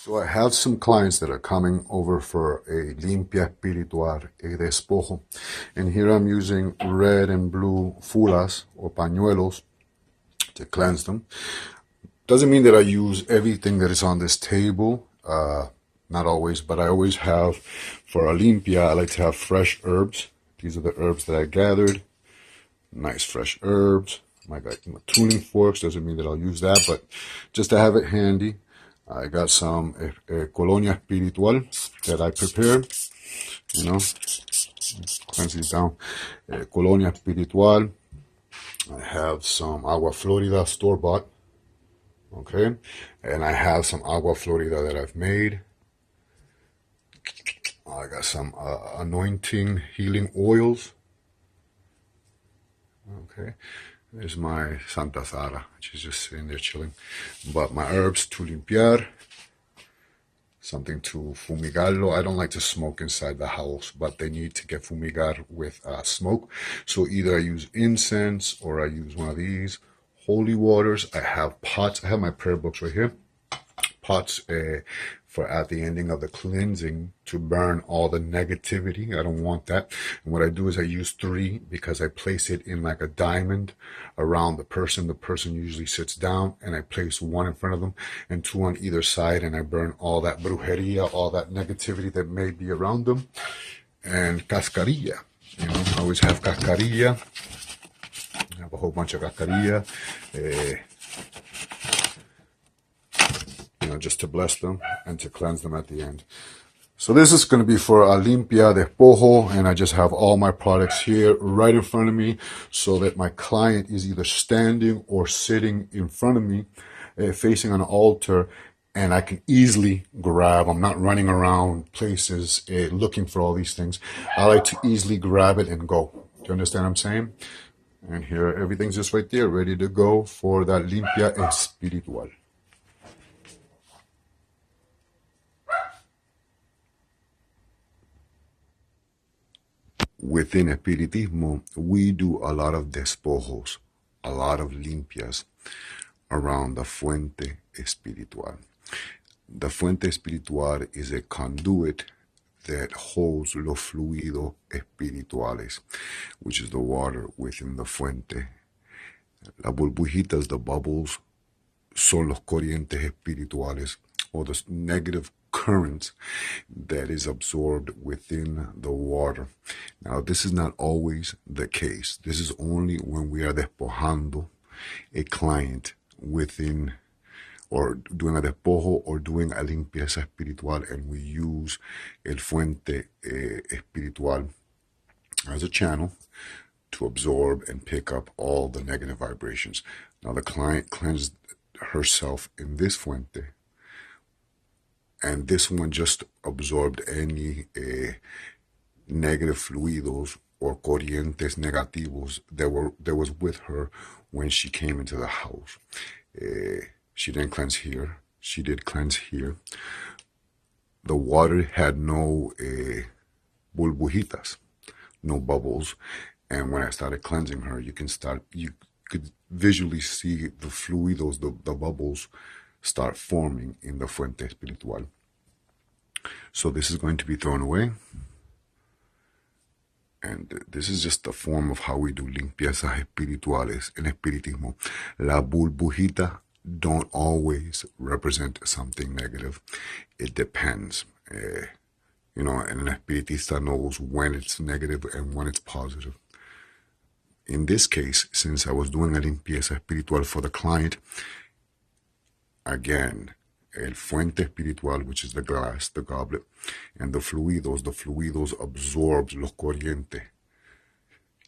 So I have some clients that are coming over for a limpia espiritual, a despojo. And here I'm using red and blue fulas or pañuelos to cleanse them. Doesn't mean that I use everything that is on this table. Not always, but I always have, for a limpia, I like to have fresh herbs. These are the herbs that I gathered. Nice fresh herbs. My tuning forks, doesn't mean that I'll use that, but just to have it handy. I got some colonia espiritual that I prepared, cleanse these down. Colonia espiritual. I have some agua florida store-bought, okay? And I have some agua florida that I've made. I got some anointing healing oils, okay? There's my Santa Sara. She's just sitting there chilling. But my herbs to limpiar, something to fumigarlo. I don't like to smoke inside the house, but they need to get fumigar with smoke. So either I use incense or I use one of these holy waters. I have pots. I have my prayer books right here. Pots for at the ending of the cleansing to burn all the negativity. I don't want that. And what I do is I use 3 because I place it in like a diamond around the person. The person usually sits down and I place 1 in front of them and 2 on either side, and I burn all that brujeria, all that negativity that may be around them. And cascarilla, I always have cascarilla. I have a whole bunch of cascarilla. Just to bless them and to cleanse them at the end. So this is going to be for a limpia despojo, and I just have all my products here right in front of me so that my client is either standing or sitting in front of me, facing an altar, and I can easily grab. I'm not running around places looking for all these things. I like to easily grab it and go. Do you understand what I'm saying? And here, everything's just right there, ready to go for that limpia espiritual. Within Espiritismo, we do a lot of despojos, a lot of limpias around the fuente espiritual. The fuente espiritual is a conduit that holds los fluidos espirituales, which is the water within the fuente. Las burbujitas, the bubbles, son los corrientes espirituales, or the negative current that is absorbed within the water. Now, this is not always the case. This is only when we are despojando a client within, or doing a despojo, or doing a limpieza espiritual, and we use el fuente espiritual as a channel to absorb and pick up all the negative vibrations. Now, the client cleansed herself in this fuente, and this one just absorbed any negative fluidos or corrientes negativos that was with her when she came into the house. She didn't cleanse here. She did cleanse here. The water had no burbujitas, no bubbles. And when I started cleansing her, you could visually see the fluidos, the bubbles, start forming in the fuente espiritual. So this is going to be thrown away. And this is just a form of how we do limpiezas espirituales in Espiritismo. La burbujita don't always represent something negative. It depends. And an espiritista knows when it's negative and when it's positive. In this case, since I was doing a limpieza espiritual for the client, again, el fuente espiritual, which is the glass, the goblet, and the fluidos absorbs los corrientes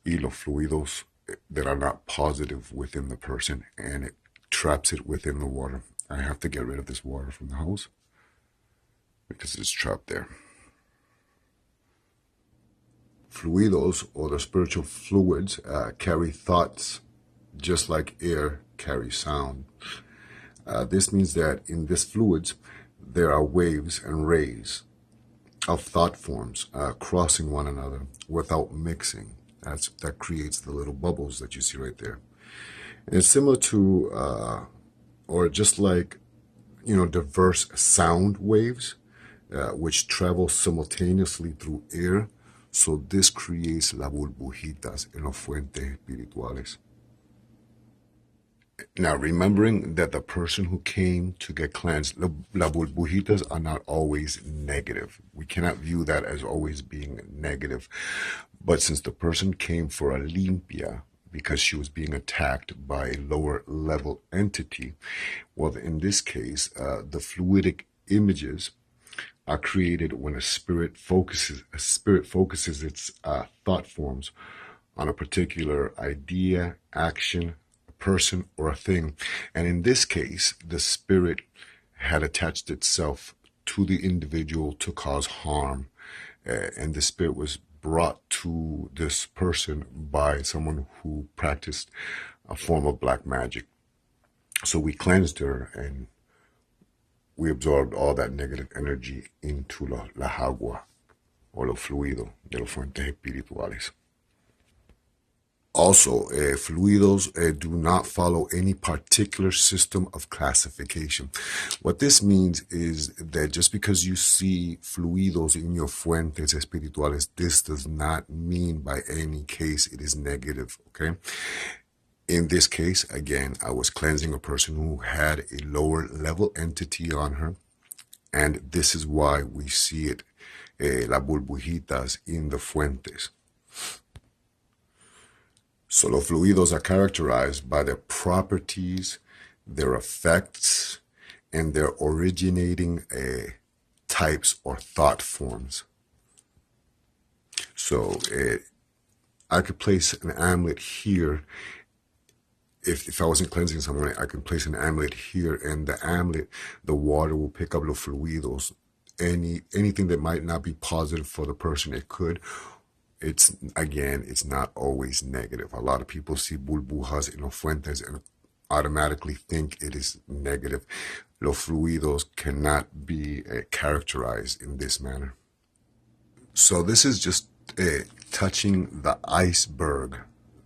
y los fluidos that are not positive within the person, and it traps it within the water. I have to get rid of this water from the house because it's trapped there. Fluidos, or the spiritual fluids, carry thoughts just like air carries sound. This means that in these fluids, there are waves and rays of thought forms crossing one another without mixing. That creates the little bubbles that you see right there. And it's similar to, or just like diverse sound waves, which travel simultaneously through air. So this creates las burbujitas en los fuentes espirituales. Now, remembering that the person who came to get cleansed, las burbujitas are not always negative. We cannot view that as always being negative. But since the person came for a limpia, because she was being attacked by a lower level entity, well, in this case, the fluidic images are created when a spirit focuses its thought forms on a particular idea, action, a person, or a thing. And in this case, the spirit had attached itself to the individual to cause harm, and the spirit was brought to this person by someone who practiced a form of black magic. So we cleansed her and we absorbed all that negative energy into la agua, or los fluidos de los fuentes espirituales. Also, fluidos do not follow any particular system of classification. What this means is that just because you see fluidos in your fuentes espirituales, this does not mean by any case it is negative, okay? In this case, again, I was cleansing a person who had a lower level entity on her, and this is why we see it, las burbujitas in the fuentes. So los fluidos are characterized by their properties, their effects, and their originating types or thought forms. So I could place an amulet here. If I wasn't cleansing someone, I can place an amulet here, and the amulet, the water will pick up los fluidos. Anything that might not be positive for the person, it could. It's not always negative. A lot of people see burbujas in los fuentes and automatically think it is negative. Los fluidos cannot be characterized in this manner. So this is just touching the iceberg,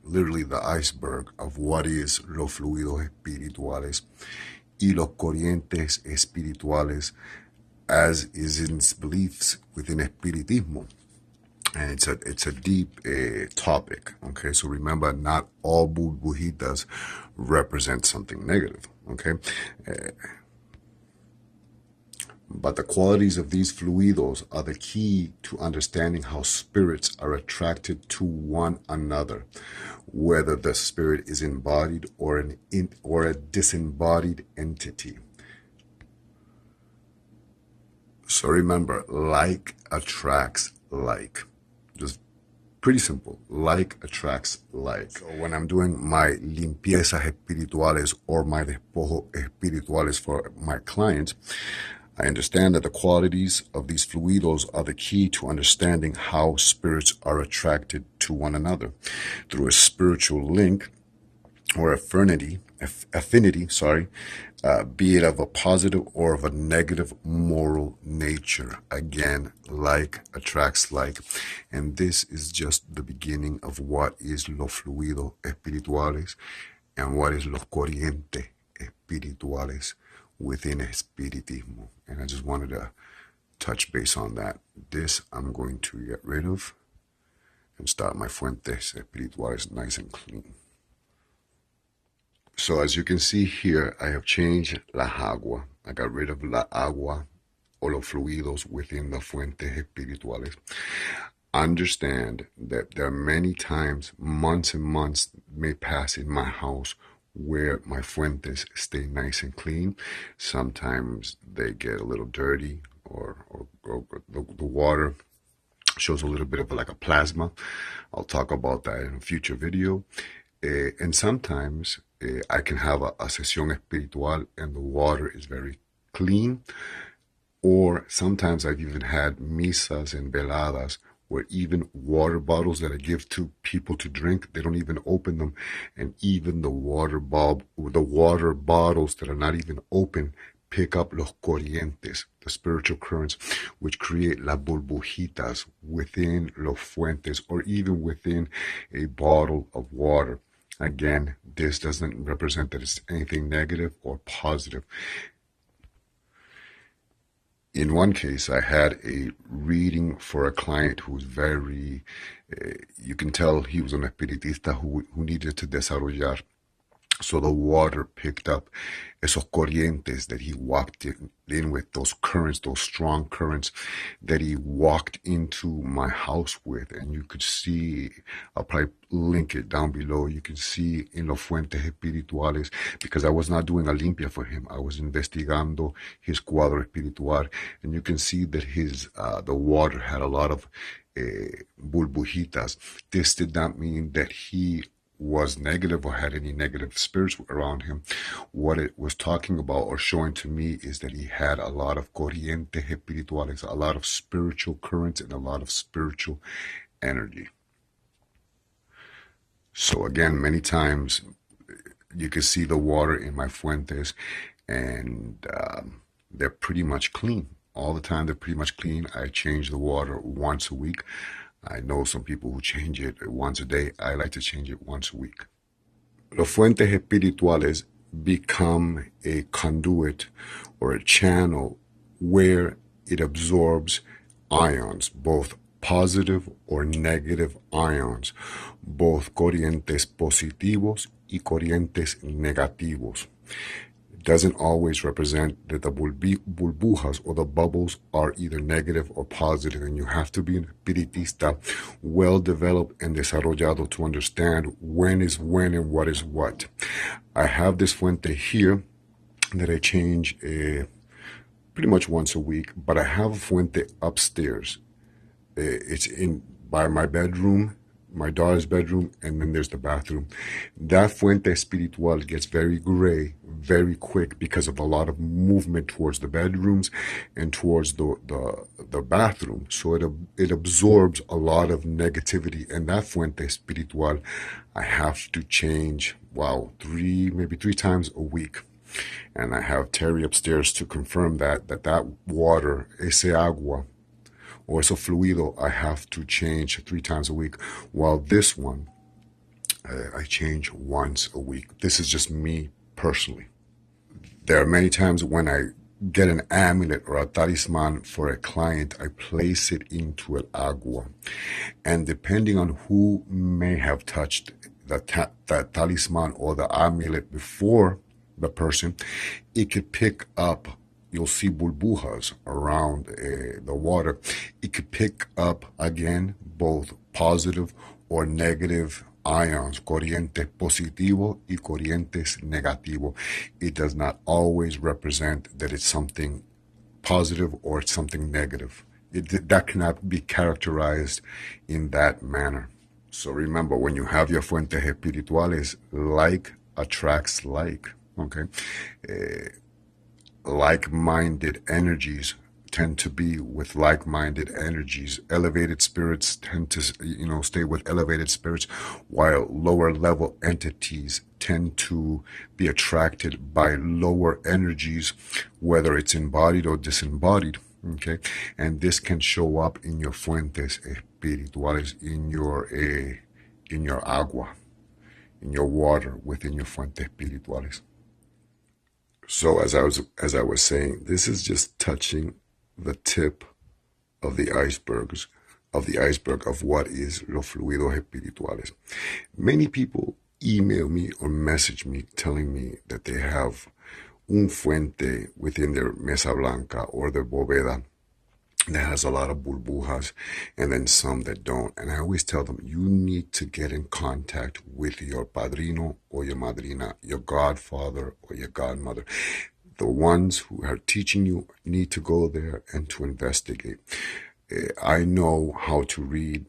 literally the iceberg of what is los fluidos espirituales y los corrientes espirituales, as is in beliefs within Espiritismo. And it's a deep topic, okay? So remember, not all burbujitas represent something negative, okay? But the qualities of these fluidos are the key to understanding how spirits are attracted to one another, whether the spirit is embodied or a disembodied entity. So remember, like attracts like. Just pretty simple. Like attracts like. So when I'm doing my limpiezas espirituales or my despojos espirituales for my clients, I understand that the qualities of these fluidos are the key to understanding how spirits are attracted to one another through a spiritual link or affinity, be it of a positive or of a negative moral nature. Again, like attracts like. And this is just the beginning of what is los fluidos espirituales and what is los corrientes espirituales within Espiritismo. And I just wanted to touch base on that. This I'm going to get rid of and start my fuentes espirituales nice and clean. So as you can see here, I have changed la agua. I got rid of la agua or los fluidos within the fuentes espirituales. Understand that there are many times, months and months may pass in my house where my fuentes stay nice and clean. Sometimes they get a little dirty, or the water shows a little bit of like a plasma. I'll talk about that in a future video. And sometimes I can have a sesión espiritual and the water is very clean. Or sometimes I've even had misas and veladas where even water bottles that I give to people to drink, they don't even open them. And even the water bottles that are not even open pick up los corrientes, the spiritual currents, which create las burbujitas within los fuentes or even within a bottle of water. Again, this doesn't represent that it's anything negative or positive. In one case, I had a reading for a client who was very, you can tell he was an espiritista who needed to desarrollar. So the water picked up esos corrientes that he walked in with, those currents, those strong currents that he walked into my house with. And you could see, I'll probably link it down below. You can see in los fuentes espirituales, because I was not doing a limpia for him. I was investigando his cuadro espiritual. And you can see that the water had a lot of burbujitas. This did not mean that he was negative or had any negative spirits around him. What it was talking about or showing to me is that he had a lot of corrientes espirituales, a lot of spiritual currents and a lot of spiritual energy. So again, many times you can see the water in my fuentes, and they're pretty much clean. All the time they're pretty much clean. I change the water once a week. I know some people who change it once a day. I like to change it once a week. Los fuentes espirituales become a conduit or a channel where it absorbs ions, both positive or negative ions, both corrientes positivos y corrientes negativos. Doesn't always represent that the burbujas or the bubbles are either negative or positive, and you have to be an espiritista, well developed and desarrollado to understand when is when and what is what. I have this fuente here that I change pretty much once a week, but I have a fuente upstairs. It's in by my bedroom, my daughter's bedroom, and then there's the bathroom. That fuente espiritual gets very gray very quick because of a lot of movement towards the bedrooms and towards the bathroom. So it absorbs a lot of negativity, and that fuente espiritual I have to change, maybe three times a week. And I have Terry upstairs to confirm that water, ese agua, or ese fluido, I have to change 3 times a week, while this one, I change once a week. This is just me personally. There are many times when I get an amulet or a talisman for a client, I place it into el agua. And depending on who may have touched that talisman or the amulet before the person, it could pick up. You'll see burbujas around the water. It could pick up, again, both positive or negative ions, corrientes positivo y corrientes negativo. It does not always represent that it's something positive or it's something negative. That cannot be characterized in that manner. So remember, when you have your fuentes espirituales, like attracts like, okay? Like-minded energies tend to be with like-minded energies. Elevated spirits tend to, stay with elevated spirits, while lower level entities tend to be attracted by lower energies, whether it's embodied or disembodied. Okay, and this can show up in your fuentes espirituales, in your agua, in your water within your fuentes espirituales. So as I was saying, this is just touching the tip of the iceberg of what is los fluidos espirituales. Many people email me or message me telling me that they have un fuente within their mesa blanca or their bóveda that has a lot of burbujas, and then some that don't. And I always tell them, you need to get in contact with your padrino or your madrina, your godfather or your godmother. The ones who are teaching you need to go there and to investigate. I know how to read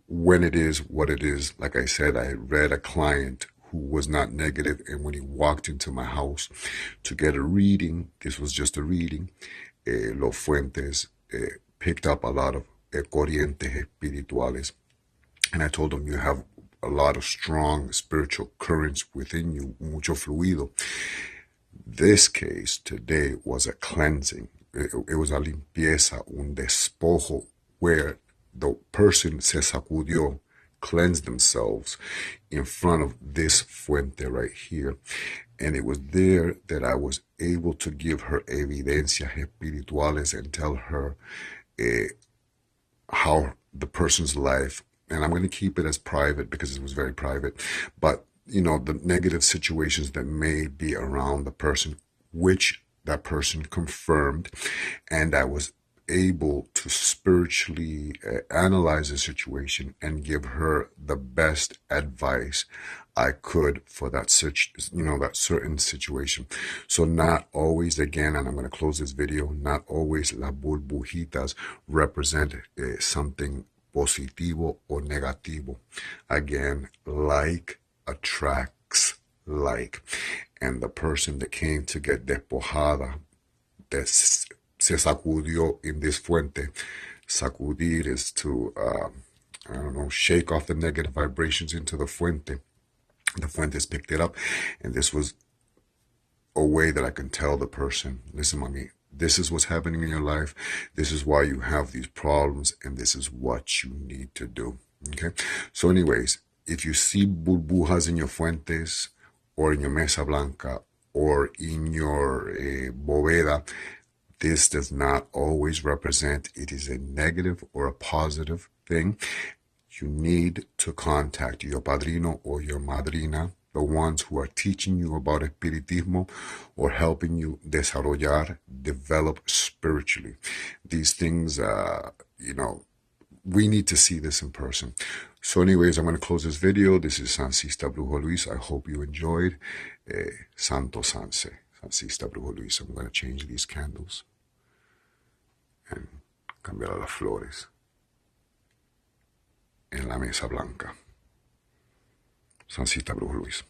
when it is, what it is. Like I said, I read a client who was not negative, and when he walked into my house to get a reading, this was just a reading, los fuentes picked up a lot of corrientes espirituales. And I told him, you have a lot of strong spiritual currents within you, mucho fluido. This case today was a cleansing. It was a limpieza, un despojo, where the person se sacudió, cleanse themselves in front of this fuente right here. And it was there that I was able to give her evidencias espirituales and tell her how the person's life, and I'm going to keep it as private because it was very private, but the negative situations that may be around the person, which that person confirmed, and I was able to spiritually analyze the situation and give her the best advice I could for that that certain situation. So not always, again, and I'm going to close this video, not always las burbujitas represent something positivo or negativo. Again, like attracts like. And the person that came to get despojada, that se sacudió in this fuente. Sacudir is to, shake off the negative vibrations into the fuente. The fuentes picked it up, and this was a way that I can tell the person, listen, mommy, this is what's happening in your life. This is why you have these problems, and this is what you need to do. Okay? So anyways, if you see burbujas in your fuentes, or in your mesa blanca, or in your bóveda, this does not always represent it is a negative or a positive thing. You need to contact your padrino or your madrina, the ones who are teaching you about Espiritismo or helping you develop spiritually. These things, we need to see this in person. So anyways, I'm going to close this video. This is Sancista Brujo Luis. I hope you enjoyed. Santo Sanse, Sancista Brujo Luis. I'm going to change these candles and cambiar a las flores en la mesa blanca. Sancista Brujo Luis.